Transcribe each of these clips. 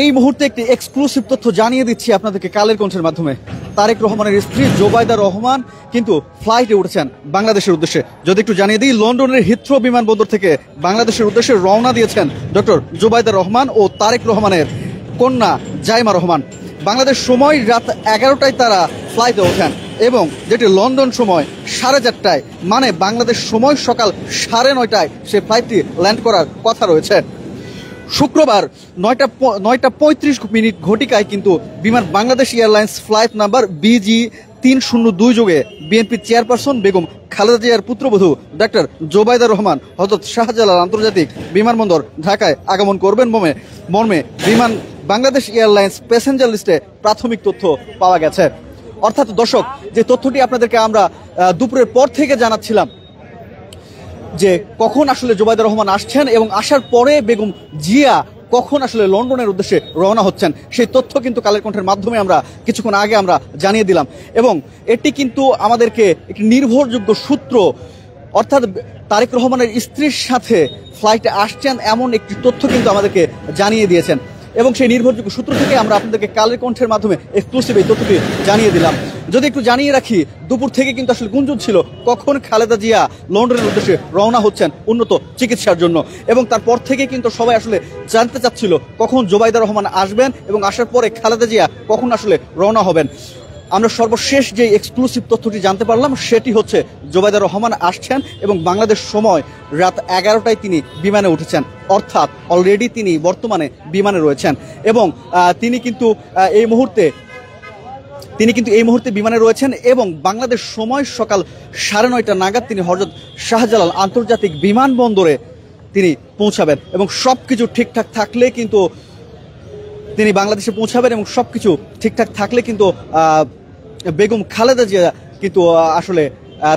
এই মুহূর্তে একটি এক্সক্লুসিভ তথ্য জানিয়ে দিচ্ছি আপনাদেরকে কালের কণ্ঠের মাধ্যমে। তারেক রহমানের স্ত্রী জোবাইদা রহমান কিন্তু ফ্লাইটে উঠেছেন বাংলাদেশের উদ্দেশ্যে। যদি একটু জানিয়ে দিই, লন্ডনের হিথ্রো বিমানবন্দর থেকে বাংলাদেশের উদ্দেশ্যে রওনা দিয়েছেন ডক্টর জোবাইদা রহমান ও তারেক রহমানের কন্যা জাইমা রহমান। বাংলাদেশ সময় রাত 11টায় তারা ফ্লাইটে ওঠেন এবং যেটি লন্ডন সময় 4:30টায়, মানে বাংলাদেশ সময় সকাল 9:30টায় সেই ফ্লাইটটি ল্যান্ড করার কথা রয়েছে। শুক্রবার 9:35 ঘটিকায় কিন্তু বিমান Bangladesh airlines flight number BG 302 যোগে বিএনপি চেয়ারপারসন বেগম খালেদা জিয়ার পুত্রবধূ ডাক্তার জোবাইদা রহমান হযরত শাহজালাল আন্তর্জাতিক বিমানবন্দর ঢাকায় আগমন করবেন মর্মে বিমান বাংলাদেশ এয়ারলাইন্স প্যাসেঞ্জার লিস্টে প্রাথমিক তথ্য পাওয়া গেছে। অর্থাৎ দর্শক, যে তথ্যটি আপনাদেরকে আমরা দুপুরের পর থেকে জানাচ্ছিলাম যে কখন আসলে জোবাইদা রহমান আসছেন এবং আসার পরে বেগম জিয়া কখন আসলে লন্ডনের উদ্দেশ্যে রওনা হচ্ছেন, সেই তথ্য কিন্তু কালের কণ্ঠের মাধ্যমে আমরা কিছুক্ষণ আগে আমরা জানিয়ে দিলাম। এবং এটি কিন্তু আমাদেরকে একটি নির্ভরযোগ্য সূত্র, অর্থাৎ তারেক রহমানের স্ত্রীর সাথে ফ্লাইটে আসছেন এমন একটি তথ্য কিন্তু আমাদেরকে জানিয়ে দিয়েছেন। এবং সেই নির্ভরযোগ্য সূত্র থেকে আমরা আপনাদেরকে কালের কণ্ঠের মাধ্যমে এক্সক্লুসিভ এই তথ্যটি জানিয়ে দিলাম। যদি একটু জানিয়ে রাখি, দুপুর থেকে কিন্তু আসলে গুঞ্জন ছিল কখন খালেদা জিয়া লন্ডনের উদ্দেশ্যে রওনা হচ্ছেন উন্নত চিকিৎসার জন্য, এবং তারপর থেকে কিন্তু সবাই আসলে জানতে চাচ্ছিল কখন জোবাইদা রহমান আসবেন এবং আসার পরে খালেদা জিয়া কখন আসলে রওনা হবেন। আমরা সর্বশেষ যে এক্সক্লুসিভ তথ্যটি জানতে পারলাম সেটি হচ্ছে জোবাইদা রহমান আসছেন এবং বাংলাদেশ সময় রাত 11টায় তিনি বিমানে উঠেছেন, অর্থাৎ অলরেডি তিনি বর্তমানে বিমানে রয়েছেন এবং তিনি কিন্তু এই মুহূর্তে বিমানে রয়েছেন এবং বাংলাদেশ সময় সকাল 9:30 নাগাদ তিনি হযরত শাহজালাল আন্তর্জাতিক বিমানবন্দরে তিনি পৌঁছাবেন এবং সবকিছু ঠিকঠাক থাকলে কিন্তু তিনি বাংলাদেশে পৌঁছাবেন এবং সবকিছু ঠিকঠাক থাকলে কিন্তু বেগম খালেদা জিয়া কিন্তু আসলে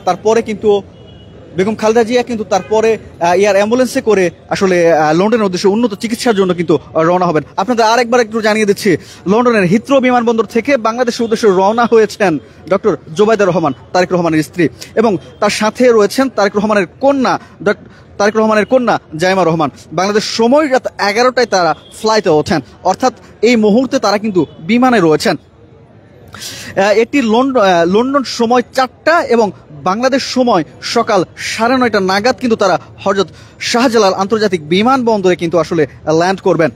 তারপরে কিন্তু বেগম খালেদা জিয়া কিন্তু তারপরে এয়ার অ্যাম্বুলেন্সে করে আসলে লন্ডনের উদ্দেশ্যে উন্নত চিকিৎসার জন্য কিন্তু রওনা হবেন। আপনাদের আরেকবার একটু জানিয়ে দিচ্ছি, লন্ডনের হিথ্রো বিমানবন্দর থেকে বাংলাদেশের উদ্দেশ্যে রওনা হয়েছেন ডক্টর জোবাইদা রহমান, তারেক রহমানের স্ত্রী, এবং তার সাথে রয়েছেন তারেক রহমানের কন্যা জাইমা রহমান। বাংলাদেশ সময় রাত 11টায় তারা ফ্লাইটে ওঠেন, অর্থাৎ এই মুহূর্তে তারা কিন্তু বিমানে রয়েছেন। এটি লন্ডন সময় 4টা এবং বাংলাদেশ সময় সকাল 9:30 নাগাদ কিন্তু তারা হযরত শাহজালাল আন্তর্জাতিক বিমানবন্দরে কিন্তু আসলে ল্যান্ড করবেন।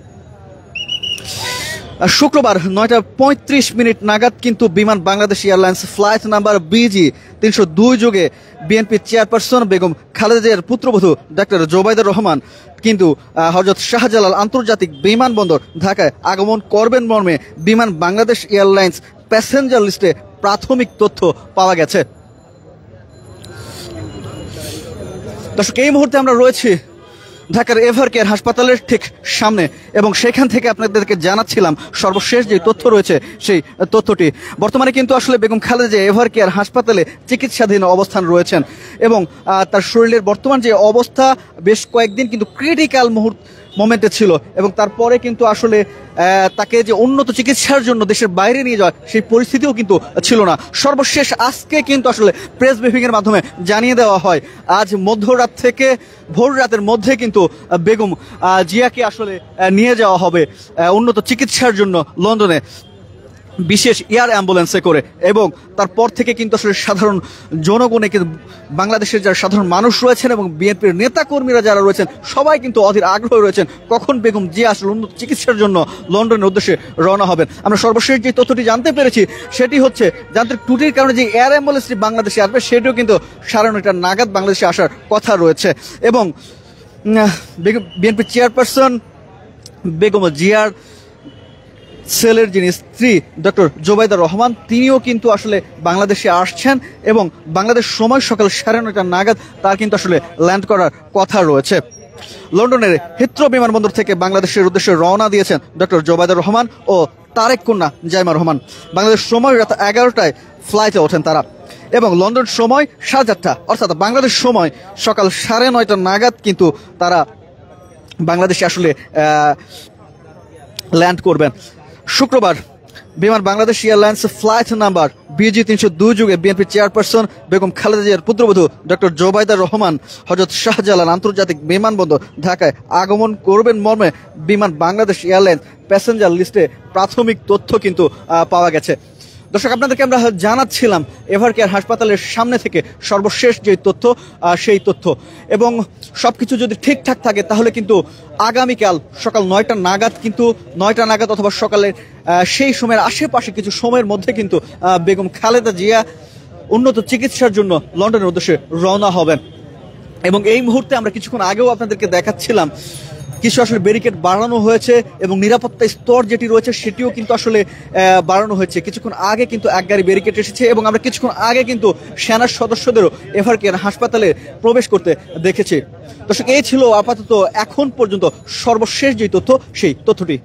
শুক্রবার 9:35 নাগাদ কিন্তু বিমান Bangladesh airlines flight number BG 302 যোগে বিএনপি চেয়ারপারসন বেগম খালেদা জিয়ার পুত্রবধূ ডাক্তার জোবাইদা রহমান কিন্তু হযরত শাহজালাল আন্তর্জাতিক বিমানবন্দর ঢাকায় আগমন করবেন মর্মে বিমান বাংলাদেশ এয়ারলাইন্স প্যাসেঞ্জার লিস্টে প্রাথমিক তথ্য পাওয়া গেছে। দর্শক, এই মুহূর্তে আমরা রয়েছি ঢাকার এভারকেয়ার হাসপাতালের ঠিক সামনে এবং সেখান থেকে আপনাদেরকে জানাচ্ছিলাম সর্বশেষ যে তথ্য রয়েছে সেই তথ্যটি। বর্তমানে কিন্তু আসলে বেগম খালেদা জিয়া এভারকেয়ার হাসপাতালে চিকিৎসাধীন অবস্থান রয়েছেন এবং তার শরীরের বর্তমান যে অবস্থা বেশ কয়েকদিন কিন্তু ক্রিটিক্যাল মোমেন্টে ছিল এবং তারপরে কিন্তু আসলে তাকে যে উন্নত চিকিৎসার জন্য দেশের বাইরে নিয়ে যাওয়া সেই পরিস্থিতিও কিন্তু ছিল না। সর্বশেষ আজকে কিন্তু আসলে প্রেস ব্রিফিংয়ের মাধ্যমে জানিয়ে দেওয়া হয় আজ মধ্যরাত থেকে ভোর রাতের মধ্যে কিন্তু বেগম জিয়াকে আসলে নিয়ে যাওয়া হবে উন্নত চিকিৎসার জন্য লন্ডনে বিশেষ এয়ার অ্যাম্বুলেন্সে করে, এবং তারপর থেকে কিন্তু আসলে সাধারণ জনগণে কিন্তু বাংলাদেশের যারা সাধারণ মানুষ রয়েছেন এবং বিএনপির নেতাকর্মীরা যারা রয়েছেন সবাই কিন্তু অধীর আগ্রহ রয়েছেন কখন বেগম জিয়া আসলে উন্নত চিকিৎসার জন্য লন্ডনের উদ্দেশ্যে রওনা হবেন। আমরা সর্বশেষ যে তথ্যটি জানতে পেরেছি সেটি হচ্ছে যান্ত্রিক ত্রুটির কারণে যে এয়ার অ্যাম্বুলেন্সটি বাংলাদেশে আসবে সেটিও কিন্তু 9:30 নাগাদ বাংলাদেশে আসার কথা রয়েছে এবং বিএনপি চেয়ারপারসন বেগম জিয়ার সেলের যিনি স্ত্রী ডক্টর জোবাইদা রহমান তিনিও কিন্তু আসলে বাংলাদেশে আসছেন এবং বাংলাদেশ সময় সকাল 9:30 নাগাদ তার কিন্তু আসলে ল্যান্ড করার কথা রয়েছে। লন্ডনের হিথ্রো বিমানবন্দর থেকে বাংলাদেশের উদ্দেশ্যে রওনা দিয়েছেন ডক্টর জোবাইদা রহমান ও তারেক কন্যা জাইমা রহমান। বাংলাদেশ সময় রাত 11টায় ফ্লাইটে ওঠেন তারা এবং লন্ডন সময় 4:30 অর্থাৎ বাংলাদেশ সময় সকাল 9:30 নাগাদ কিন্তু তারা বাংলাদেশে আসলে ল্যান্ড করবেন। শুক্রবার বিমান Bangladesh airlines flight number BG-302 যুগে বিএনপি চেয়ারপারসন বেগম খালেদা জিয়ার পুত্রবধূ ডক্টর জোবাইদা রহমান হযরত শাহজালাল আন্তর্জাতিক বিমানবন্দর ঢাকায় আগমন করবেন মর্মে বিমান বাংলাদেশ এয়ারলাইন্স প্যাসেঞ্জার লিস্টে প্রাথমিক তথ্য কিন্তু পাওয়া গেছে। দর্শক, আপনাদেরকে আমরা জানাচ্ছিলাম এভারকেয়ার হাসপাতালের সামনে থেকে সর্বশেষ যে তথ্য সেই তথ্য, এবং সবকিছু যদি ঠিকঠাক থাকে তাহলে কিন্তু আগামীকাল সকাল 9টা নাগাদ অথবা সকালের সেই সময়ের আশেপাশে কিছু সময়ের মধ্যে কিন্তু বেগম খালেদা জিয়া উন্নত চিকিৎসার জন্য লন্ডনের উদ্দেশ্যে রওনা হবেন। এবং এই মুহূর্তে আমরা কিছুক্ষণ আগেও আপনাদেরকে দেখাচ্ছিলাম কিছু আসলে ব্যারিকেড বাড়ানো হয়েছে এবং নিরাপত্তা স্তর যেটি রয়েছে সেটিও কিন্তু আসলে বাড়ানো হয়েছে। কিছুক্ষণ আগে কিন্তু এক গাড়ি ব্যারিকেড এসেছে এবং আমরা কিছুক্ষণ আগে কিন্তু সেনার সদস্যদেরও এভারকেয়ার হাসপাতালে প্রবেশ করতে দেখেছি। দর্শক, এই ছিল আপাতত এখন পর্যন্ত সর্বশেষ যে তথ্য সেই তথ্যটি।